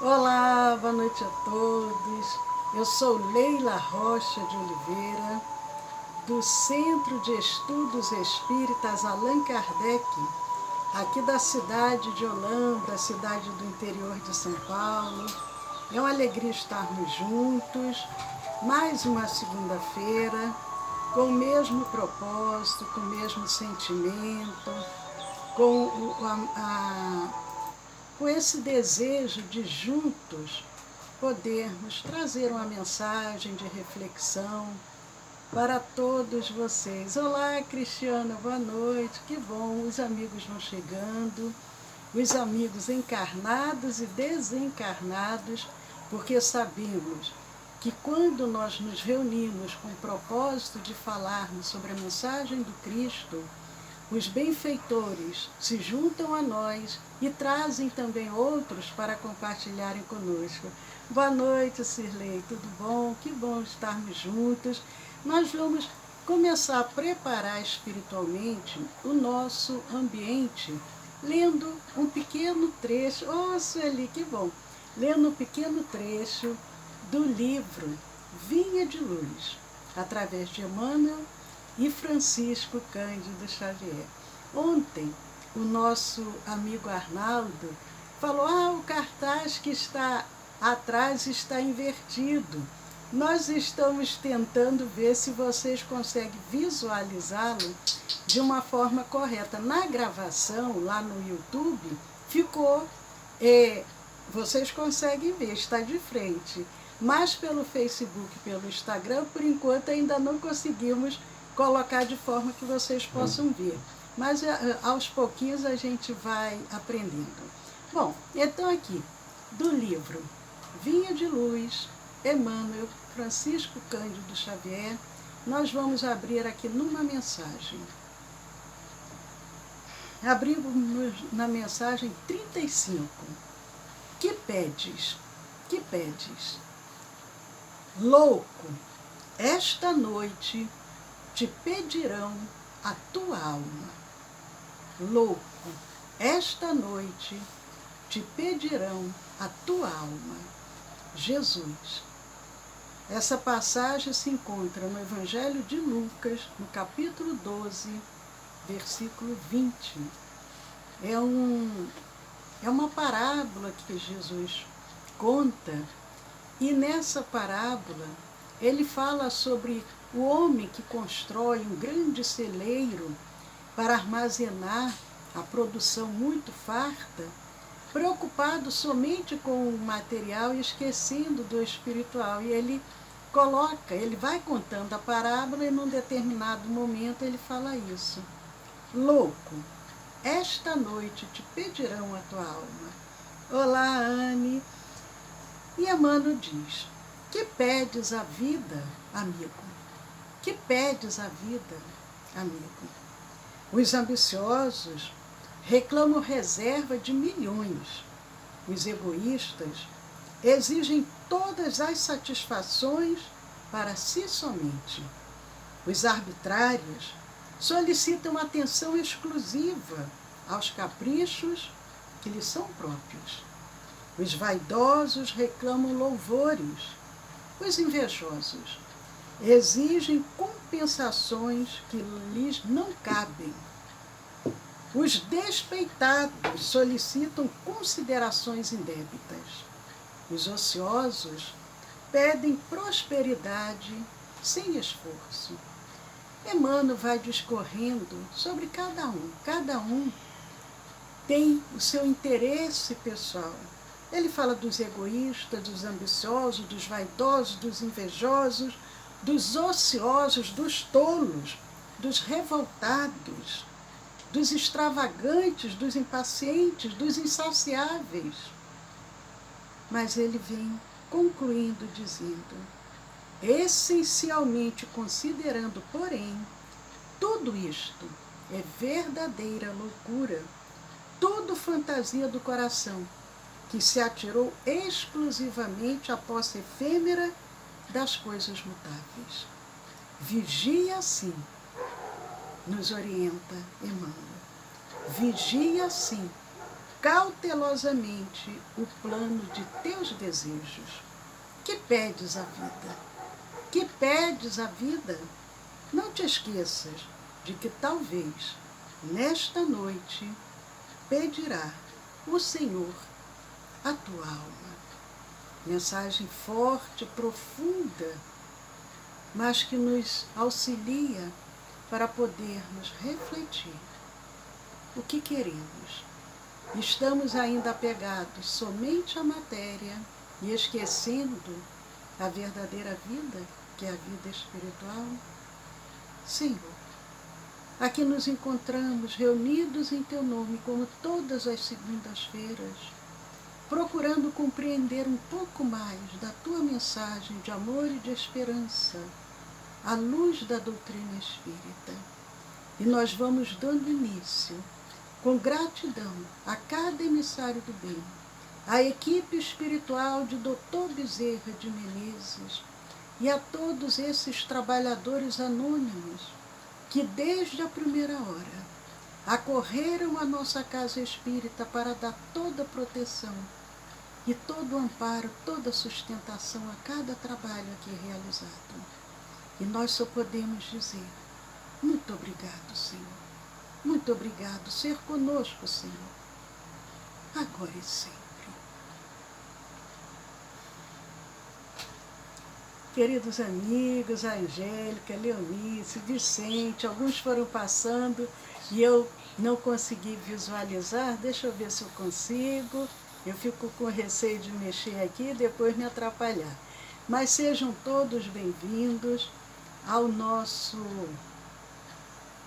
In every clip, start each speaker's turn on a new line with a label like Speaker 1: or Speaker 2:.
Speaker 1: Olá, boa noite a todos. Eu sou Leila Rocha de Oliveira, do Centro de Estudos Espíritas Allan Kardec, aqui da cidade de Olambra, cidade do interior de São Paulo. É uma alegria estarmos juntos, mais uma segunda-feira, com o mesmo propósito, com o mesmo sentimento, com com esse desejo de juntos podermos trazer uma mensagem de reflexão para todos vocês. Olá, Cristiana, boa noite, que bom, os amigos vão chegando, os amigos encarnados e desencarnados, porque sabemos que quando nós nos reunimos com o propósito de falarmos sobre a mensagem do Cristo, os benfeitores se juntam a nós e trazem também outros para compartilharem conosco. Boa noite, Cirlei, tudo bom? Que bom estarmos juntos. Nós vamos começar a preparar espiritualmente o nosso ambiente, lendo um pequeno trecho. Oh, Sueli, que bom! Lendo um pequeno trecho do livro Vinha de Luz, através de Emmanuel e Francisco Cândido Xavier. Ontem, o nosso amigo Arnaldo falou: o cartaz que está atrás está invertido. Nós estamos tentando ver se vocês conseguem visualizá-lo de uma forma correta. Na gravação, lá no YouTube, ficou, vocês conseguem ver, está de frente. Mas pelo Facebook, pelo Instagram, por enquanto ainda não conseguimos colocar de forma que vocês possam ver. Mas aos pouquinhos a gente vai aprendendo. Bom, então aqui, do livro Vinha de Luz, Emmanuel, Francisco Cândido Xavier, nós vamos abrir aqui numa mensagem. Abrimos na mensagem 35. Que pedes? Que pedes? Louco, esta noite te pedirão a tua alma. Louco, esta noite te pedirão a tua alma. Jesus. Essa passagem se encontra no Evangelho de Lucas, no capítulo 12, versículo 20. É uma parábola que Jesus conta, e nessa parábola ele fala sobre o homem que constrói um grande celeiro para armazenar a produção muito farta, preocupado somente com o material e esquecendo do espiritual. E ele vai contando a parábola e num determinado momento ele fala isso. Louco, esta noite te pedirão a tua alma. Olá, Anne. E Emmanuel diz: que pedes a vida, amigo? Que pedes a vida, amigo? Os ambiciosos reclamam reserva de milhões. Os egoístas exigem todas as satisfações para si somente. Os arbitrários solicitam atenção exclusiva aos caprichos que lhes são próprios. Os vaidosos reclamam louvores. Os invejosos exigem compensações que lhes não cabem. Os despeitados solicitam considerações indébitas. Os ociosos pedem prosperidade sem esforço. Emmanuel vai discorrendo sobre cada um. Cada um tem o seu interesse pessoal. Ele fala dos egoístas, dos ambiciosos, dos vaidosos, dos invejosos, dos ociosos, dos tolos, dos revoltados, dos extravagantes, dos impacientes, dos insaciáveis. Mas ele vem concluindo dizendo: essencialmente considerando, porém, tudo isto é verdadeira loucura, tudo fantasia do coração, que se atirou exclusivamente à posse efêmera das coisas mutáveis. Vigia assim, nos orienta Emmanuel. Vigia assim, cautelosamente o plano de teus desejos. Que pedes à vida? Que pedes à vida? Não te esqueças de que talvez, nesta noite, pedirá o Senhor a tua alma. Mensagem forte, profunda, mas que nos auxilia para podermos refletir o que queremos. Estamos ainda apegados somente à matéria e esquecendo a verdadeira vida, que é a vida espiritual? Senhor, aqui nos encontramos reunidos em Teu nome, como todas as segundas-feiras, procurando compreender um pouco mais da Tua mensagem de amor e de esperança, à luz da doutrina espírita. E nós vamos dando início, com gratidão, a cada emissário do bem, à equipe espiritual de Dr. Bezerra de Menezes e a todos esses trabalhadores anônimos que desde a primeira hora acorreram à nossa casa espírita para dar toda a proteção e todo o amparo, toda a sustentação a cada trabalho aqui realizado. E nós só podemos dizer: muito obrigado, Senhor. Muito obrigado, ser conosco, Senhor, agora e sempre. Queridos amigos, a Angélica, Leonice, Vicente, alguns foram passando e eu não consegui visualizar. Deixa eu ver se eu consigo. Eu fico com receio de mexer aqui e depois me atrapalhar. Mas sejam todos bem-vindos ao nosso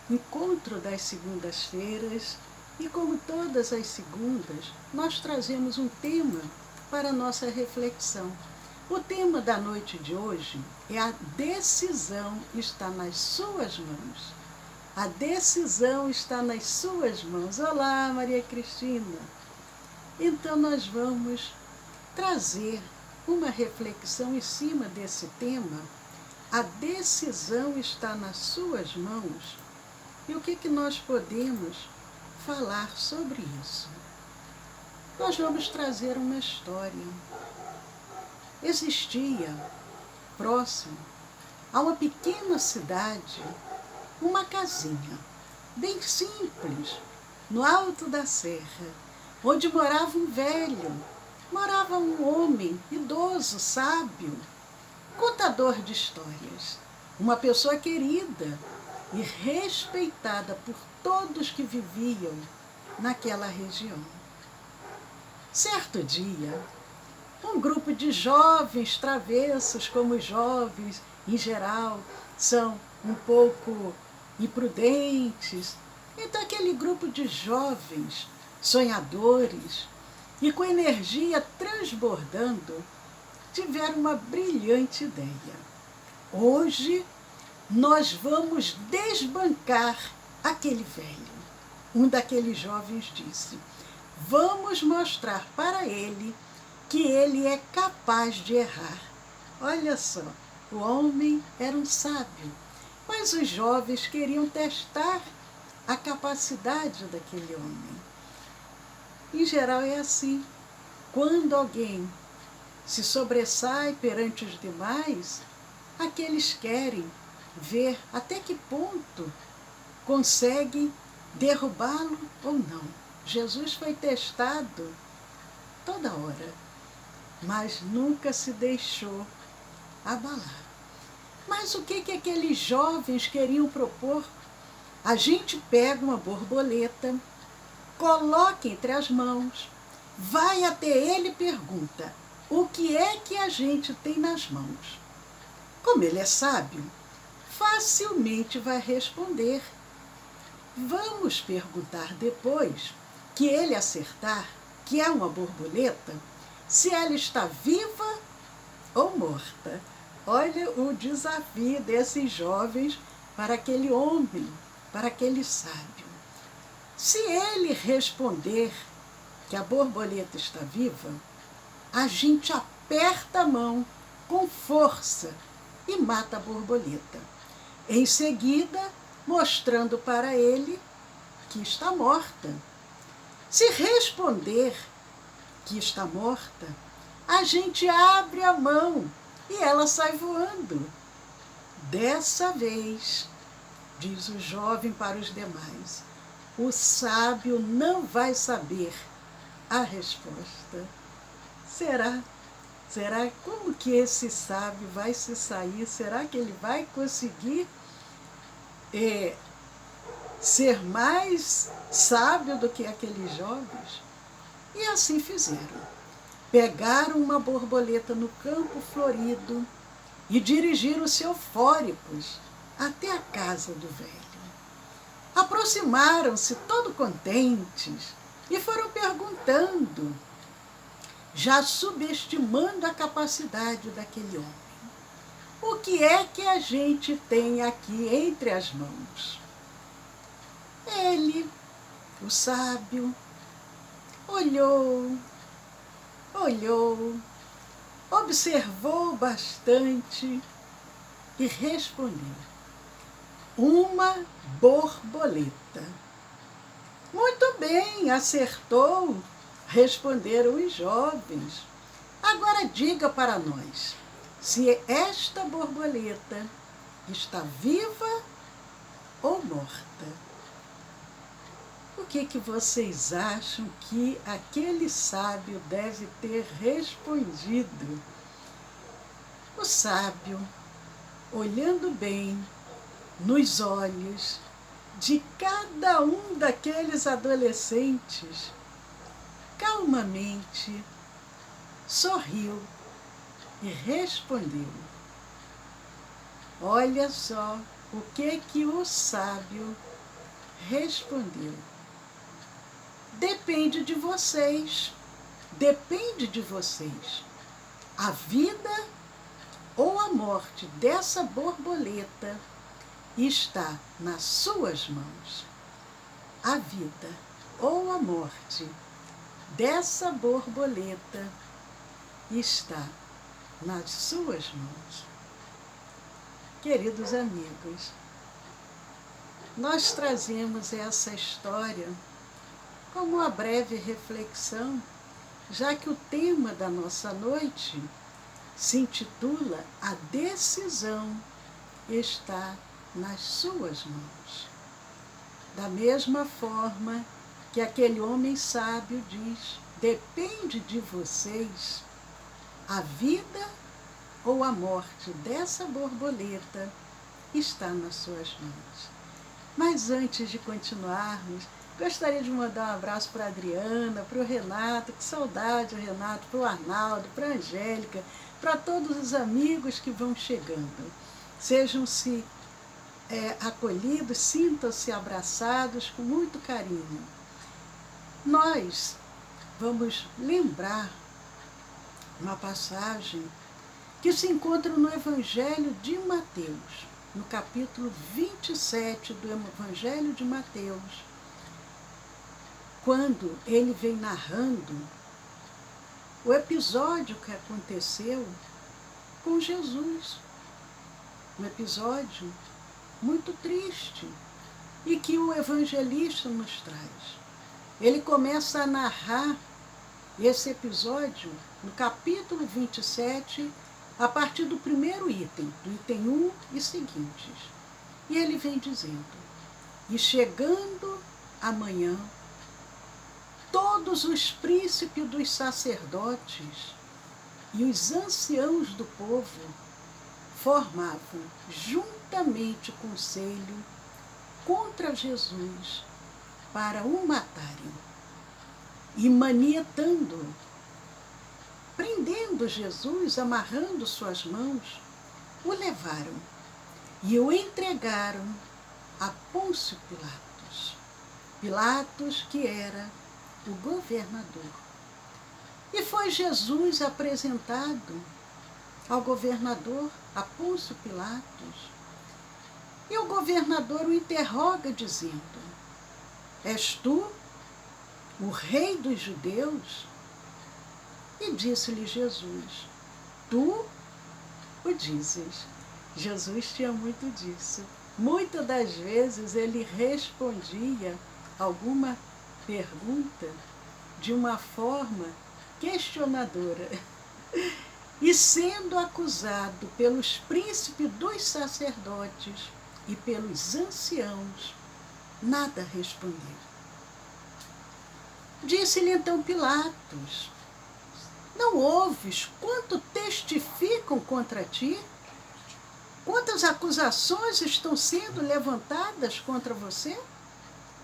Speaker 1: encontro das segundas-feiras, e como todas as segundas, nós trazemos um tema para a nossa reflexão. O tema da noite de hoje é: a decisão está nas suas mãos. A decisão está nas suas mãos. Olá, Maria Cristina. Então nós vamos trazer uma reflexão em cima desse tema. A decisão está nas suas mãos. E o que nós podemos falar sobre isso? Nós vamos trazer uma história. Existia, próximo a uma pequena cidade, uma casinha, bem simples, no alto da serra, onde morava um velho, morava um homem idoso, sábio, contador de histórias, uma pessoa querida e respeitada por todos que viviam naquela região. Certo dia, um grupo de jovens travessos, como os jovens, em geral, são um pouco imprudentes, então aquele grupo de jovens sonhadores e com energia transbordando, tiveram uma brilhante ideia. Hoje, nós vamos desbancar aquele velho. Um daqueles jovens disse: vamos mostrar para ele que ele é capaz de errar. Olha só, o homem era um sábio, mas os jovens queriam testar a capacidade daquele homem. Em geral é assim. Quando alguém se sobressai perante os demais, aqueles querem ver até que ponto conseguem derrubá-lo ou não. Jesus foi testado toda hora, mas nunca se deixou abalar. Mas o que aqueles jovens queriam propor? A gente pega uma borboleta, coloca entre as mãos, vai até ele e pergunta: o que é que a gente tem nas mãos? Como ele é sábio, facilmente vai responder. Vamos perguntar depois, que ele acertar que é uma borboleta, se ela está viva ou morta. Olha o desafio desses jovens para aquele homem, para aquele sábio. Se ele responder que a borboleta está viva, a gente aperta a mão com força e mata a borboleta. Em seguida, mostrando para ele que está morta. Se responder que está morta, a gente abre a mão e ela sai voando. Dessa vez, diz o jovem para os demais, o sábio não vai saber a resposta. Será? Será? Como que esse sábio vai se sair? Será que ele vai conseguir ser mais sábio do que aqueles jovens? E assim fizeram. Pegaram uma borboleta no campo florido e dirigiram-se eufóricos até a casa do velho. Aproximaram-se todo contentes e foram perguntando, já subestimando a capacidade daquele homem. O que é que a gente tem aqui entre as mãos? Ele, o sábio, olhou, observou bastante e respondeu: uma borboleta. Muito bem, acertou, responderam os jovens. Agora diga para nós, se esta borboleta está viva ou morta. O que vocês acham que aquele sábio deve ter respondido? O sábio, olhando bem nos olhos de cada um daqueles adolescentes, calmamente sorriu e respondeu. Olha só o que o sábio respondeu. Depende de vocês, depende de vocês. A vida ou a morte dessa borboleta está nas suas mãos. A vida ou a morte dessa borboleta está nas suas mãos. Queridos amigos, nós trazemos essa história como uma breve reflexão, já que o tema da nossa noite se intitula A Decisão está nas suas mãos. Da mesma forma que aquele homem sábio diz, depende de vocês, a vida ou a morte dessa borboleta está nas suas mãos. Mas antes de continuarmos, gostaria de mandar um abraço para a Adriana, para o Renato, que saudade, Renato, para o Arnaldo, para a Angélica, para todos os amigos que vão chegando. Sejam-se acolhidos, sintam-se abraçados com muito carinho. Nós vamos lembrar uma passagem que se encontra no Evangelho de Mateus, no capítulo 27 do Evangelho de Mateus, quando ele vem narrando o episódio que aconteceu com Jesus. Um episódio muito triste e que o evangelista nos traz. Ele começa a narrar esse episódio no capítulo 27, a partir do primeiro item, do item 1 e seguintes. E ele vem dizendo, e chegando amanhã, todos os príncipes dos sacerdotes e os anciãos do povo formavam juntamente conselho contra Jesus para o matarem. E manietando-o, prendendo Jesus, amarrando suas mãos, o levaram e o entregaram a Pôncio Pilatos. Pilatos, que era o governador. E foi Jesus apresentado ao governador, a Pôncio Pilatos. E o governador o interroga dizendo, és tu o rei dos judeus? E disse-lhe Jesus, tu o dizes. Jesus tinha muito disso. Muitas das vezes ele respondia alguma pergunta de uma forma questionadora. E sendo acusado pelos príncipes dos sacerdotes e pelos anciãos, nada respondeu. Disse-lhe então Pilatos: não ouves quanto testificam contra ti? Quantas acusações estão sendo levantadas contra você?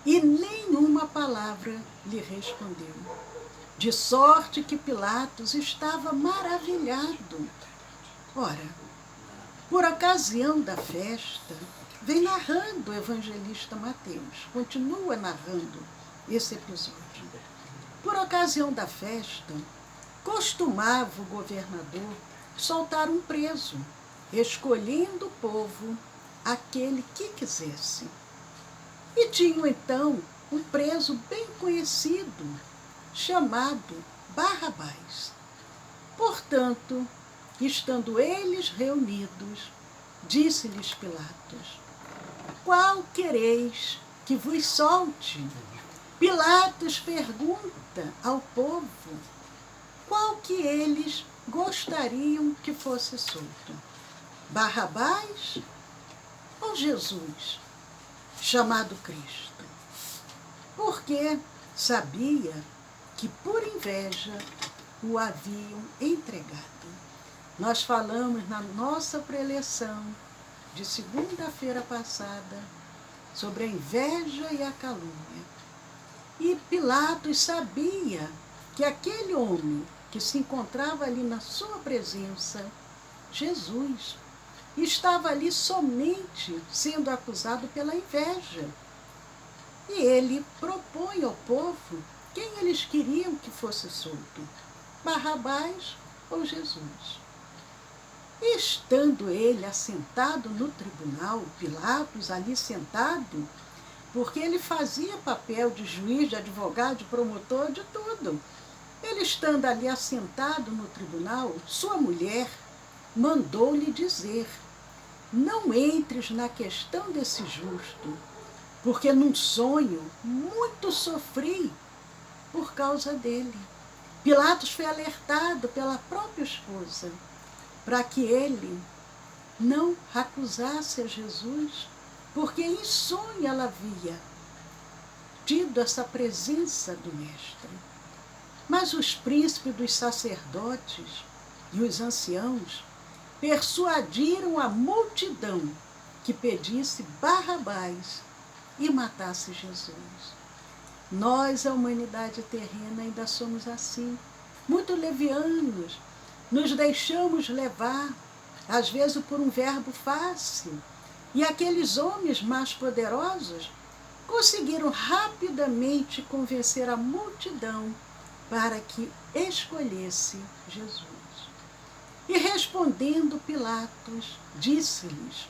Speaker 1: E nenhuma palavra lhe respondeu. De sorte que Pilatos estava maravilhado. Ora, por ocasião da festa, vem narrando o evangelista Mateus, continua narrando esse episódio. Por ocasião da festa, costumava o governador soltar um preso, escolhendo o povo aquele que quisesse. E tinham então um preso bem conhecido, chamado Barrabás. Portanto, estando eles reunidos, disse-lhes Pilatos: qual quereis que vos solte? Pilatos pergunta ao povo qual que eles gostariam que fosse solto: Barrabás ou Jesus, chamado Cristo? Porque sabia que por inveja o haviam entregado. Nós falamos na nossa preleção de segunda-feira passada sobre a inveja e a calúnia. E Pilatos sabia que aquele homem que se encontrava ali na sua presença, Jesus, estava ali somente sendo acusado pela inveja. E ele propõe ao povo quem eles queriam que fosse solto: Barrabás ou Jesus. E estando ele assentado no tribunal, Pilatos ali sentado, porque ele fazia papel de juiz, de advogado, de promotor, de tudo. Ele estando ali assentado no tribunal, sua mulher mandou-lhe dizer: não entres na questão desse justo, porque num sonho muito sofri por causa dele. Pilatos foi alertado pela própria esposa para que ele não acusasse a Jesus, porque em sonho ela havia tido essa presença do Mestre. Mas os príncipes dos sacerdotes e os anciãos persuadiram a multidão que pedisse Barrabás e matasse Jesus. Nós, a humanidade terrena, ainda somos assim, muito levianos, nos deixamos levar, às vezes por um verbo fácil, e aqueles homens mais poderosos conseguiram rapidamente convencer a multidão para que escolhesse Jesus. E respondendo Pilatos, disse-lhes: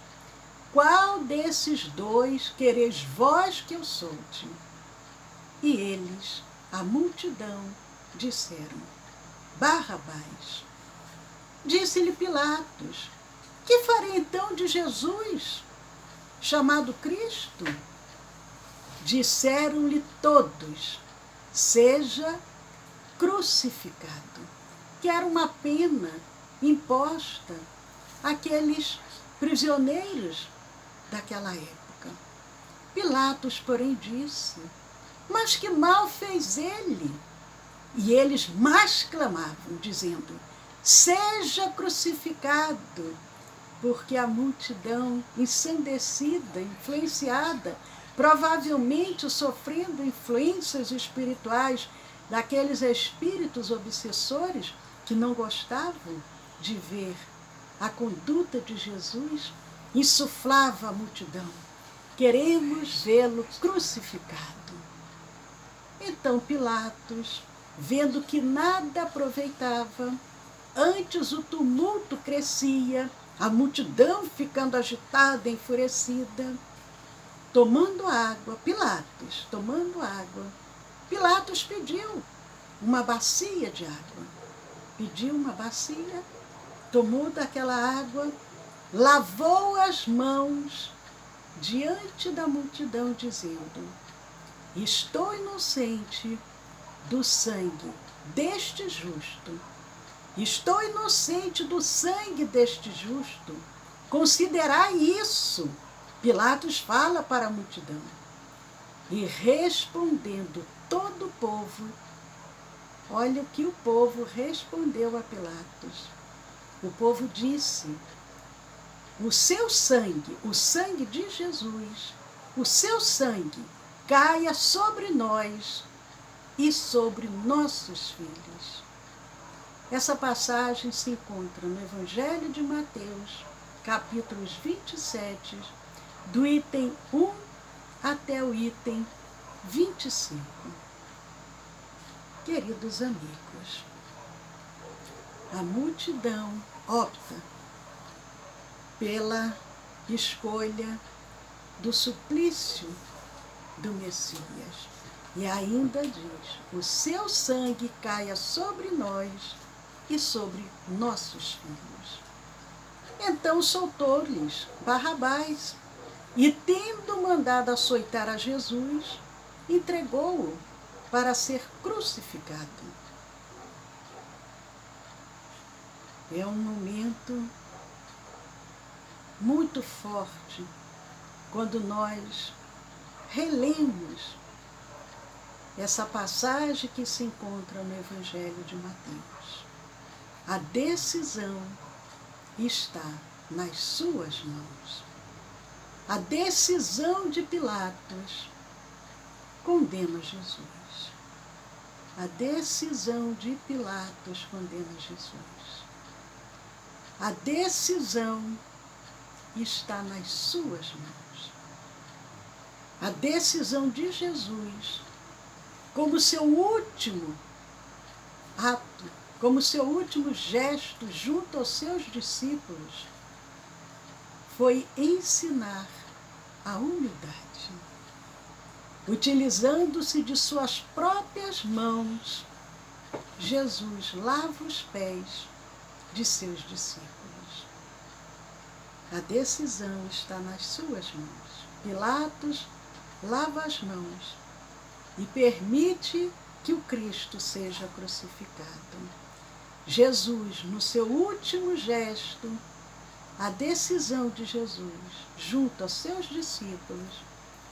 Speaker 1: qual desses dois quereis vós que eu solte? E eles, a multidão, disseram: Barrabás. Disse-lhe Pilatos: que farei então de Jesus, chamado Cristo? Disseram-lhe todos: seja crucificado, que era uma pena imposta àqueles prisioneiros daquela época. Pilatos, porém, disse: mas que mal fez ele? E eles mais clamavam, dizendo: seja crucificado, porque a multidão, ensandecida, influenciada, provavelmente sofrendo influências espirituais daqueles espíritos obsessores que não gostavam de ver a conduta de Jesus, insuflava a multidão: queremos vê-lo crucificado. Então Pilatos, vendo que nada aproveitava, antes o tumulto crescia, a multidão ficando agitada, enfurecida, tomando água, Pilatos pediu uma bacia de água. Pediu uma bacia, tomou daquela água, lavou as mãos diante da multidão, dizendo: estou inocente do sangue deste justo. Estou inocente do sangue deste justo. Considerai isso. Pilatos fala para a multidão. E respondendo todo o povo, olha o que o povo respondeu a Pilatos. O povo disse: o seu sangue, o sangue de Jesus, o seu sangue caia sobre nós e sobre nossos filhos. Essa passagem se encontra no Evangelho de Mateus, capítulos 27, do item 1 até o item 25. Queridos amigos, a multidão opta pela escolha do suplício do Messias. E ainda diz: o seu sangue caia sobre nós e sobre nossos filhos. Então soltou-lhes Barrabás e, tendo mandado açoitar a Jesus, entregou-o para ser crucificado. É um momento muito forte quando nós relemos essa passagem que se encontra no Evangelho de Mateus. A decisão está nas suas mãos. A decisão de Pilatos condena Jesus. A decisão de Pilatos condena Jesus. A decisão está nas suas mãos. A decisão de Jesus, como seu último ato, como seu último gesto junto aos seus discípulos, foi ensinar a humildade, utilizando-se de suas próprias mãos. Jesus lava os pés de seus discípulos. A decisão está nas suas mãos. Pilatos lava as mãos e permite que o Cristo seja crucificado. Jesus, no seu último gesto, a decisão de Jesus, junto aos seus discípulos,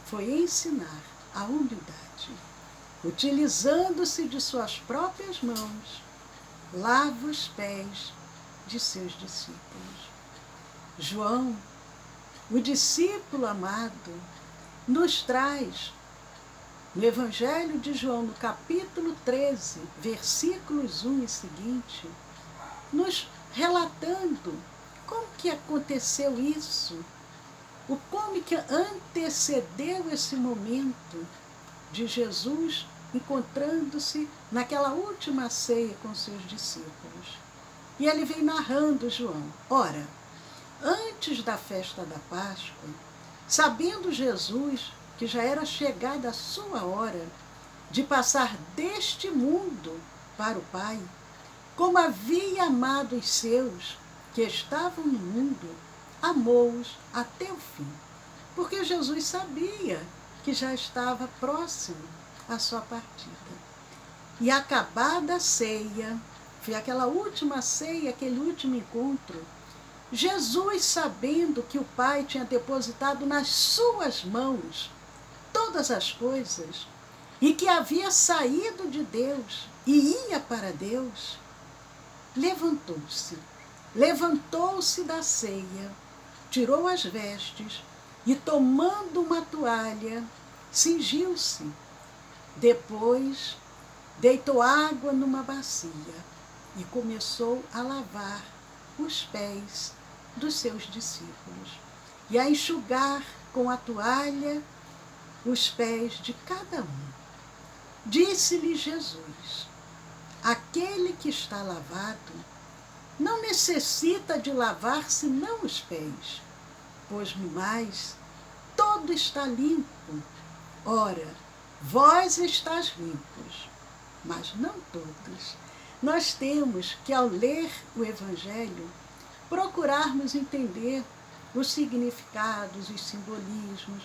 Speaker 1: foi ensinar a humildade. Utilizando-se de suas próprias mãos, lava os pés de seus discípulos. João, o discípulo amado, nos traz, no Evangelho de João, no capítulo 13, versículos 1 e seguinte, nos relatando como que aconteceu isso, como que antecedeu esse momento de Jesus encontrando-se naquela última ceia com seus discípulos. E ele vem narrando, João: ora, antes da festa da Páscoa, sabendo Jesus que já era chegada a sua hora de passar deste mundo para o Pai, como havia amado os seus que estavam no mundo, amou-os até o fim. Porque Jesus sabia que já estava próximo à sua partida. E acabada a ceia, foi aquela última ceia, aquele último encontro, Jesus, sabendo que o Pai tinha depositado nas suas mãos todas as coisas, e que havia saído de Deus e ia para Deus, levantou-se da ceia, tirou as vestes e, tomando uma toalha, cingiu-se. Depois, deitou água numa bacia e começou a lavar os pés dos seus discípulos e a enxugar com a toalha os pés de cada um. Disse-lhe Jesus: aquele que está lavado não necessita de lavar senão os pés, pois no mais todo está limpo. Ora, vós estáis limpos, mas não todos. Nós temos que, ao ler o Evangelho, procurarmos entender os significados, os simbolismos,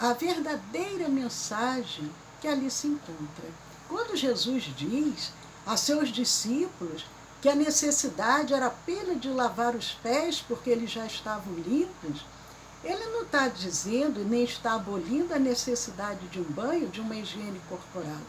Speaker 1: a verdadeira mensagem que ali se encontra. Quando Jesus diz a seus discípulos que a necessidade era apenas de lavar os pés porque eles já estavam limpos, ele não está dizendo nem está abolindo a necessidade de um banho, de uma higiene corporal,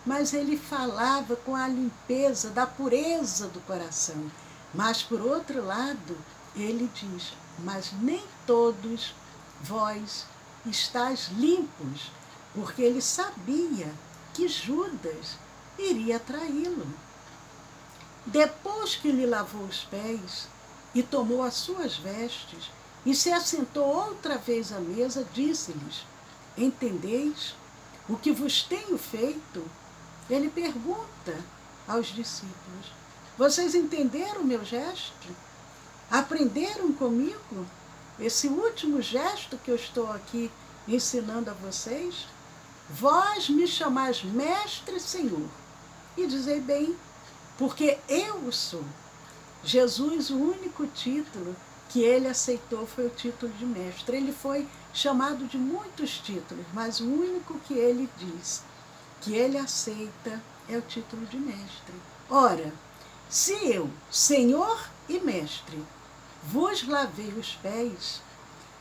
Speaker 1: mas ele falava com a limpeza, da pureza do coração. Mas, por outro lado, ele diz, mas nem todos vós estáis limpos, porque ele sabia que Judas iria traí-lo. Depois que lhe lavou os pés e tomou as suas vestes e se assentou outra vez à mesa, disse-lhes, entendeis o que vos tenho feito? Ele pergunta aos discípulos, vocês entenderam o meu gesto? Aprenderam comigo esse último gesto que eu estou aqui ensinando a vocês? Vós me chamais mestre e senhor, e dizei bem, porque eu o sou. Jesus, o único título que ele aceitou foi o título de mestre. Ele foi chamado de muitos títulos, mas o único que ele diz que ele aceita é o título de mestre. Ora, se eu, senhor e mestre, vos lavei os pés,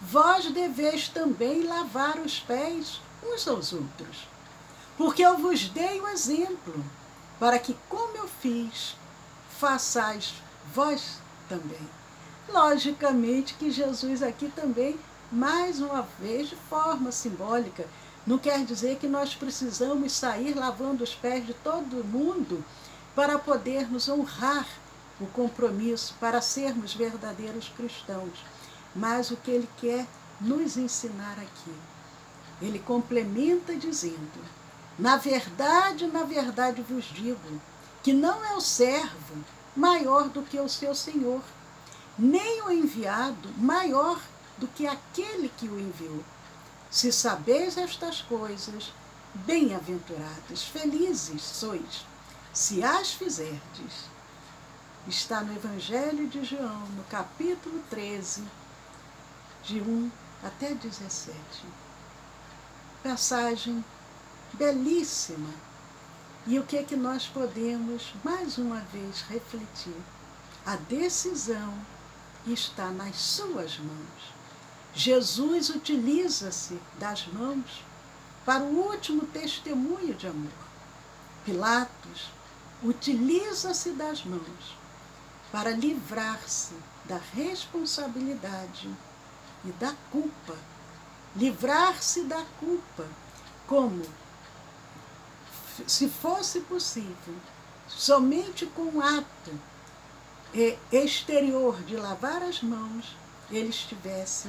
Speaker 1: vós deveis também lavar os pés uns aos outros. Porque eu vos dei o exemplo, para que, como eu fiz, façais vós também. Logicamente que Jesus aqui também, mais uma vez, de forma simbólica, não quer dizer que nós precisamos sair lavando os pés de todo mundo para podermos honrar o compromisso, para sermos verdadeiros cristãos. Mas o que ele quer nos ensinar aqui, ele complementa dizendo, na verdade vos digo, que não é o servo maior do que o seu senhor, nem o enviado maior do que aquele que o enviou. Se sabeis estas coisas, bem-aventurados, felizes sois, se as fizerdes. Está no Evangelho de João, no capítulo 13, de 1 até 17. Passagem belíssima. E o que é que nós podemos, mais uma vez, refletir? A decisão está nas suas mãos. Jesus utiliza-se das mãos para o último testemunho de amor. Pilatos utiliza-se das mãos para livrar-se da responsabilidade e da culpa. Livrar-se da culpa, como se fosse possível, somente com o ato exterior de lavar as mãos, ele estivesse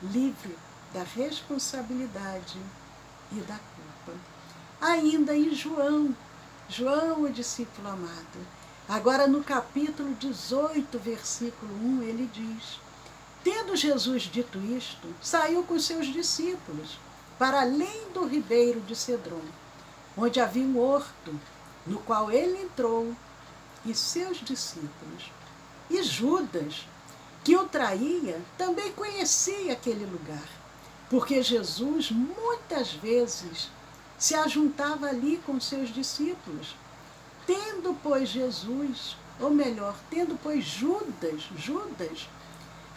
Speaker 1: livre da responsabilidade e da culpa. Ainda em João, o discípulo amado, agora no capítulo 18, versículo 1, ele diz, tendo Jesus dito isto, saiu com seus discípulos para além do ribeiro de Cedron, onde havia um horto, no qual ele entrou e seus discípulos. E Judas, que o traía, também conhecia aquele lugar, porque Jesus muitas vezes se ajuntava ali com seus discípulos. Tendo, pois, Judas,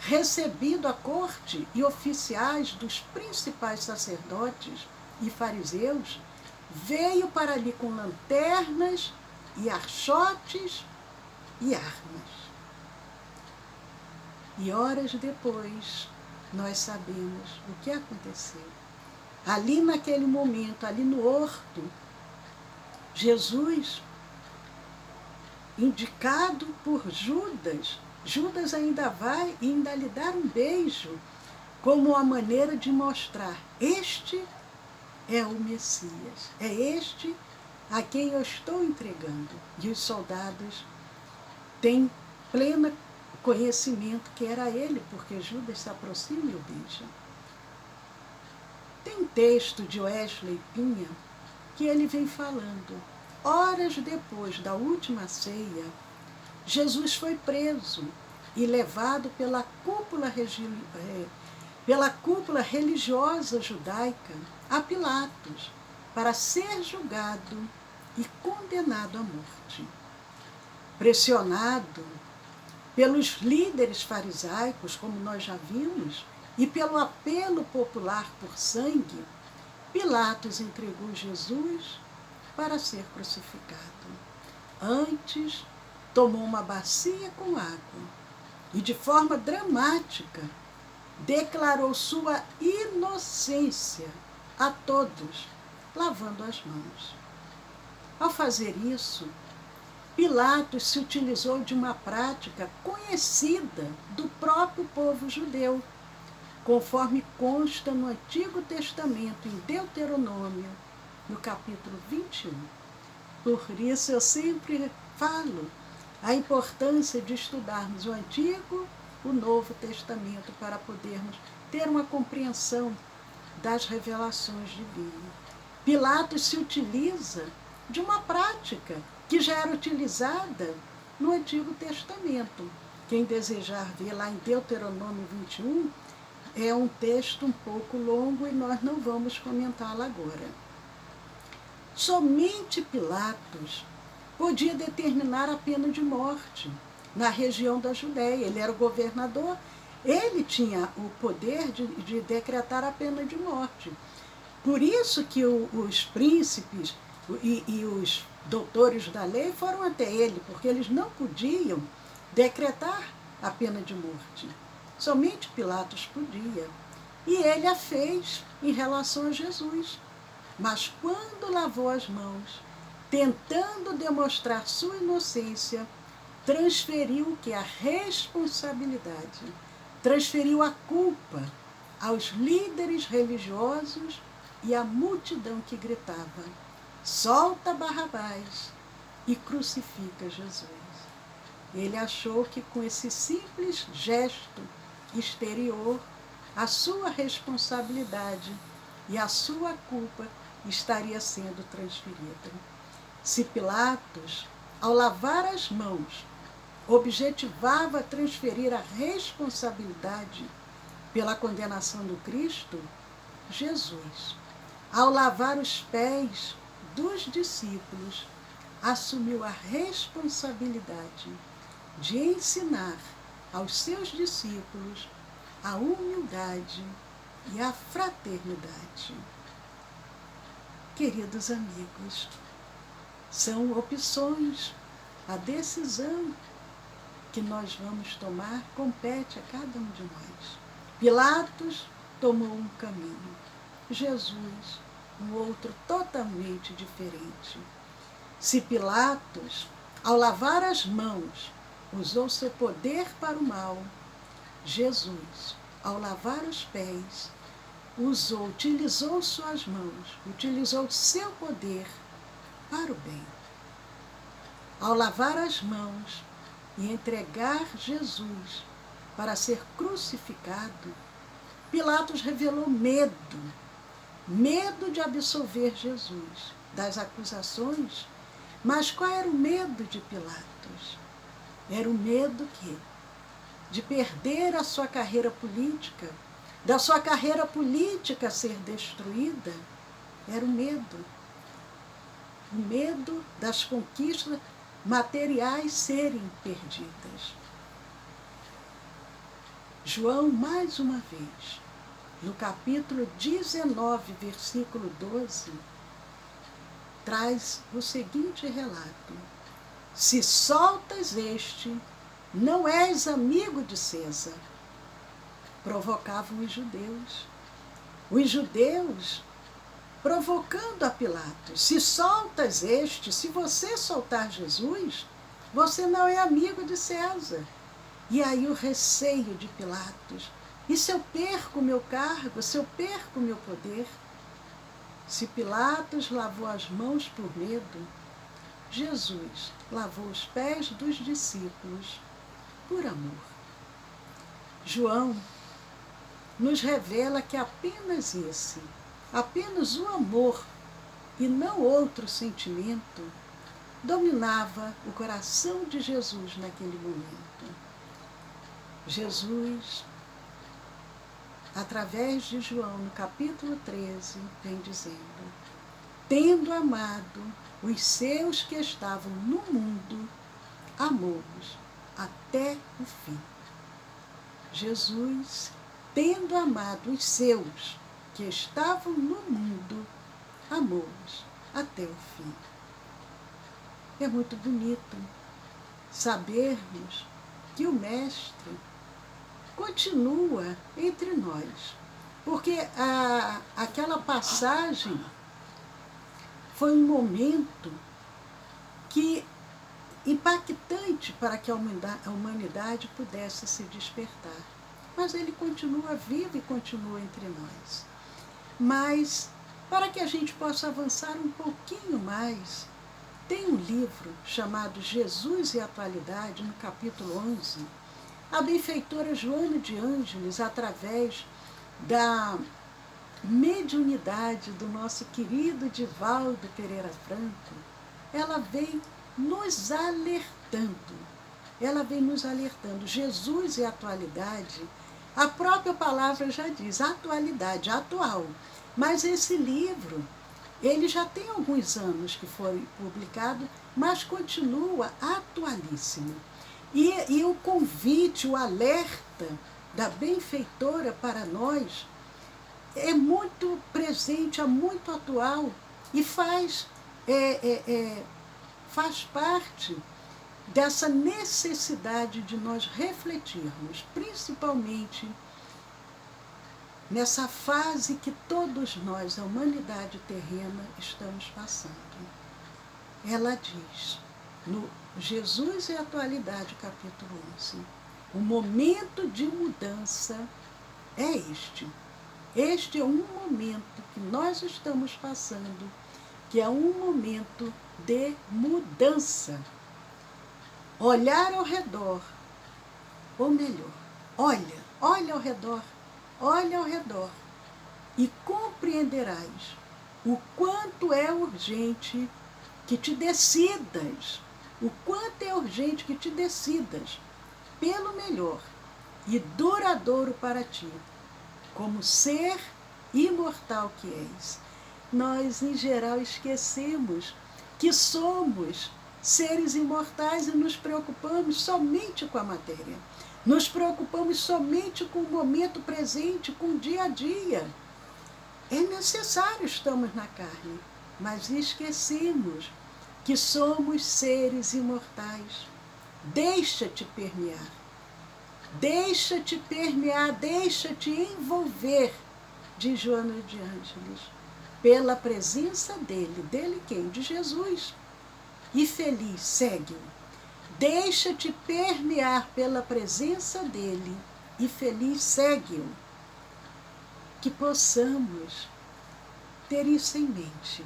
Speaker 1: recebido a corte e oficiais dos principais sacerdotes e fariseus, veio para ali com lanternas e archotes e armas. E horas depois, nós sabemos o que aconteceu. Ali naquele momento, ali no horto, Jesus, indicado por Judas ainda vai e ainda lhe dar um beijo, como uma maneira de mostrar, este é o Messias, é este a quem eu estou entregando. E os soldados têm pleno conhecimento que era ele, porque Judas se aproxima e o beija. Tem um texto de Wesley Pinha que ele vem falando. Horas depois da última ceia, Jesus foi preso e levado pela cúpula pela cúpula religiosa judaica a Pilatos para ser julgado e condenado à morte. Pressionado pelos líderes farisaicos, como nós já vimos, e pelo apelo popular por sangue, Pilatos entregou Jesus para ser crucificado. Antes, tomou uma bacia com água e, de forma dramática, declarou sua inocência a todos, lavando as mãos. Ao fazer isso, Pilatos se utilizou de uma prática conhecida do próprio povo judeu, conforme consta no Antigo Testamento, em Deuteronômio, no capítulo 21. Por isso eu sempre falo a importância de estudarmos o Antigo e o Novo Testamento para podermos ter uma compreensão das revelações divinas. Pilatos se utiliza de uma prática que já era utilizada no Antigo Testamento. Quem desejar ver lá em Deuteronômio 21, é um texto um pouco longo e nós não vamos comentá-lo agora. Somente Pilatos podia determinar a pena de morte na região da Judéia. Ele era o governador, ele tinha o poder de decretar a pena de morte. Por isso que os príncipes e os doutores da lei foram até ele, porque eles não podiam decretar a pena de morte. Somente Pilatos podia. E ele a fez em relação a Jesus. Mas quando lavou as mãos, tentando demonstrar sua inocência, transferiu que a responsabilidade, transferiu a culpa aos líderes religiosos e à multidão que gritava: solta Barrabás e crucifica Jesus. Ele achou que com esse simples gesto exterior, a sua responsabilidade e a sua culpa estaria sendo transferida. Se Pilatos, ao lavar as mãos, objetivava transferir a responsabilidade pela condenação do Cristo, Jesus, ao lavar os pés dos discípulos, assumiu a responsabilidade de ensinar aos seus discípulos a humildade e a fraternidade. Queridos amigos, são opções. A decisão que nós vamos tomar compete a cada um de nós. Pilatos tomou um caminho, Jesus um outro totalmente diferente. Se Pilatos, ao lavar as mãos, usou seu poder para o mal, Jesus, ao lavar os pés, utilizou suas mãos, utilizou seu poder para o bem. Ao lavar as mãos e entregar Jesus para ser crucificado, Pilatos revelou medo de absolver Jesus das acusações. Mas qual era o medo de Pilatos? Era o medo de perder a sua carreira política, da sua carreira política ser destruída. Era o medo das conquistas materiais serem perdidas. João, mais uma vez, no capítulo 19, versículo 12, traz o seguinte relato: se soltas este, não és amigo de César. Provocavam os judeus. Os judeus provocando a Pilatos: se soltas este, se você soltar Jesus, você não é amigo de César. E aí o receio de Pilatos: e se eu perco o meu cargo, se eu perco o meu poder? Se Pilatos lavou as mãos por medo, Jesus lavou os pés dos discípulos por amor. João nos revela que apenas o amor e não outro sentimento, dominava o coração de Jesus naquele momento. Jesus através de João, no capítulo 13, vem dizendo: tendo amado os seus que estavam no mundo, amou-os até o fim. Jesus, tendo amado os seus que estavam no mundo, amou-os até o fim. É muito bonito sabermos que o Mestre continua entre nós, porque aquela passagem foi um momento que impactante para que a humanidade pudesse se despertar. Mas ele continua vivo e continua entre nós. Mas, para que a gente possa avançar um pouquinho mais, tem um livro chamado Jesus e Atualidade, no capítulo 11. A benfeitora Joana de Ângeles, através da mediunidade do nosso querido Divaldo Pereira Franco, ela vem nos alertando. Ela vem nos alertando. Jesus e atualidade, a própria palavra já diz, atualidade, atual. Mas esse livro, ele já tem alguns anos que foi publicado, mas continua atualíssimo. E o convite, o alerta da benfeitora para nós é muito presente, é muito atual e faz parte dessa necessidade de nós refletirmos, principalmente nessa fase que todos nós, a humanidade terrena, estamos passando. Ela diz, no Jesus e Atualidade, capítulo 11, o momento de mudança é este. Este é um momento que nós estamos passando, que é um momento de mudança. Olhar ao redor, ou melhor, olha ao redor, e compreenderás o quanto é urgente que te decidas, pelo melhor e duradouro para ti, como ser imortal que és. Nós, em geral, esquecemos que somos seres imortais e nos preocupamos somente com a matéria. Nos preocupamos somente com o momento presente, com o dia a dia. É necessário estarmos na carne, mas esquecemos que somos seres imortais. Deixa-te permear, deixa-te envolver, diz Joana de Ângeles, pela presença dele. Dele quem? De Jesus. E feliz, segue-o. Deixa-te permear pela presença dele e feliz, segue-o. Que possamos ter isso em mente.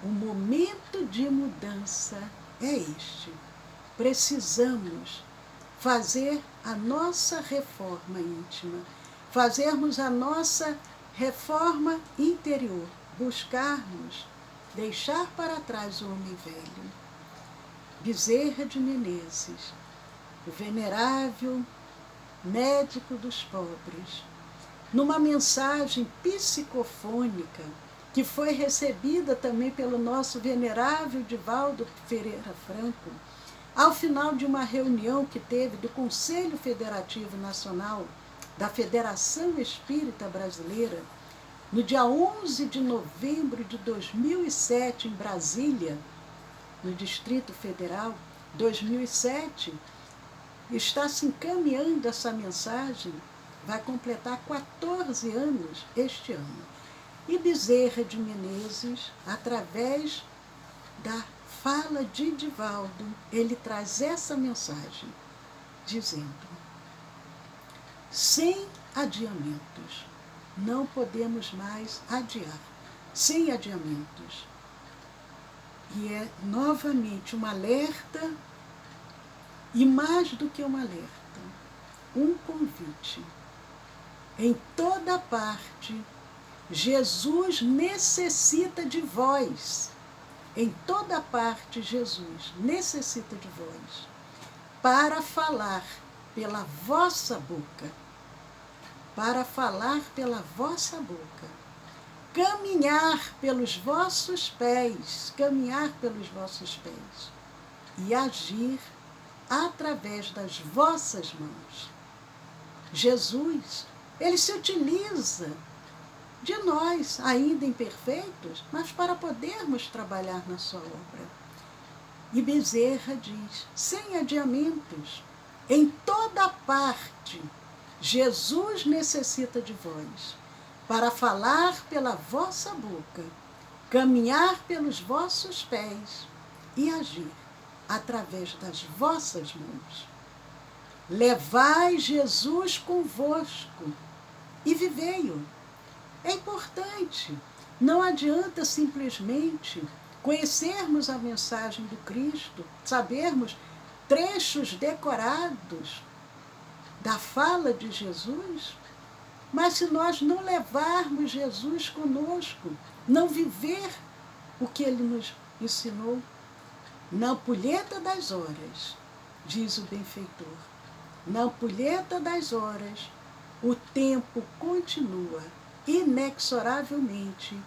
Speaker 1: O momento de mudança é este. Precisamos fazer a nossa reforma íntima, fazermos a nossa reforma interior, buscarmos deixar para trás o homem velho. Bezerra de Menezes, o venerável médico dos pobres, numa mensagem psicofônica que foi recebida também pelo nosso venerável Divaldo Pereira Franco, ao final de uma reunião que teve do Conselho Federativo Nacional da Federação Espírita Brasileira, no dia 11 de novembro de 2007, em Brasília, no Distrito Federal, 2007, está se encaminhando essa mensagem, vai completar 14 anos este ano. E Bezerra de Menezes, através da fala de Divaldo, ele traz essa mensagem, dizendo: sem adiamentos, não podemos mais adiar, sem adiamentos. E é novamente um alerta, e mais do que um alerta, um convite. Em toda parte, Jesus necessita de vós. Em toda parte, Jesus necessita de vós para falar pela vossa boca. para falar pela vossa boca, caminhar pelos vossos pés, e agir através das vossas mãos. Jesus, ele se utiliza de nós, ainda imperfeitos, mas para podermos trabalhar na sua obra. E Bezerra diz, sem adiamentos, em toda parte, Jesus necessita de vós, para falar pela vossa boca, caminhar pelos vossos pés e agir através das vossas mãos. Levai Jesus convosco e vivei-o. É importante, não adianta simplesmente conhecermos a mensagem do Cristo, sabermos trechos decorados da fala de Jesus, mas se nós não levarmos Jesus conosco, não viver o que ele nos ensinou, na ampulheta das horas, diz o benfeitor, na ampulheta das horas, o tempo continua inexoravelmente,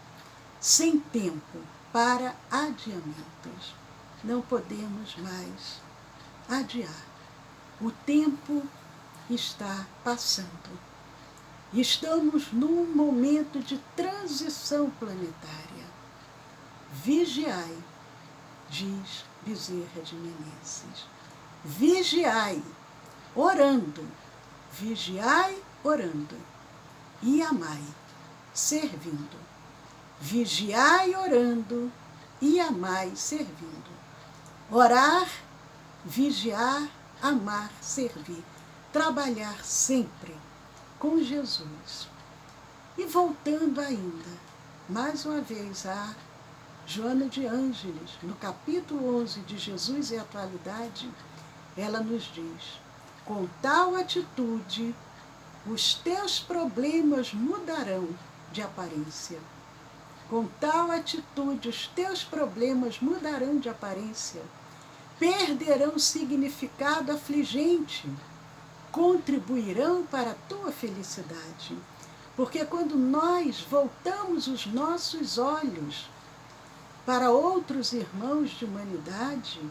Speaker 1: sem tempo para adiamentos. Não podemos mais adiar. O tempo está passando. Estamos num momento de transição planetária. Vigiai, diz Bezerra de Menezes. Vigiai, orando. Vigiai, orando. E amai, servindo. Vigiai, orando. E amai, servindo. Orar, vigiar, amar, servir. Trabalhar sempre com Jesus. E voltando ainda, mais uma vez, a Joana de Ângeles, no capítulo 11 de Jesus e Atualidade, ela nos diz, com tal atitude, os teus problemas mudarão de aparência. Com tal atitude, os teus problemas mudarão de aparência, perderão significado afligente, contribuirão para a tua felicidade. Porque quando nós voltamos os nossos olhos para outros irmãos de humanidade,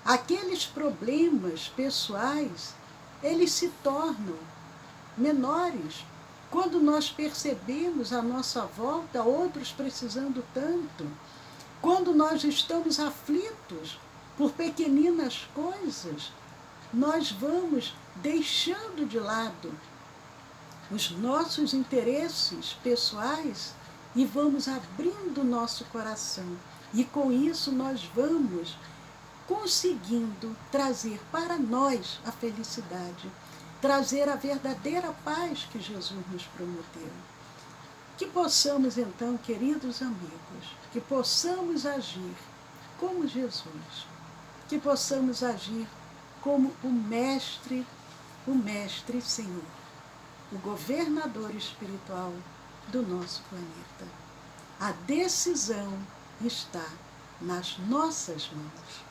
Speaker 1: aqueles problemas pessoais, eles se tornam menores. Quando nós percebemos à nossa volta outros precisando tanto, quando nós estamos aflitos por pequeninas coisas, nós vamos deixando de lado os nossos interesses pessoais e vamos abrindo nosso coração. E com isso nós vamos conseguindo trazer para nós a felicidade, trazer a verdadeira paz que Jesus nos prometeu. Que possamos então, queridos amigos, que possamos agir como Jesus, que possamos agir como o Mestre Senhor, o governador espiritual do nosso planeta. A decisão está nas nossas mãos.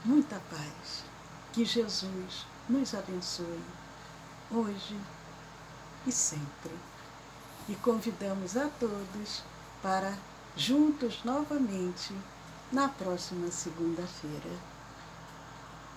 Speaker 1: Muita paz. Que Jesus nos abençoe hoje e sempre. E convidamos a todos para juntos novamente na próxima segunda-feira.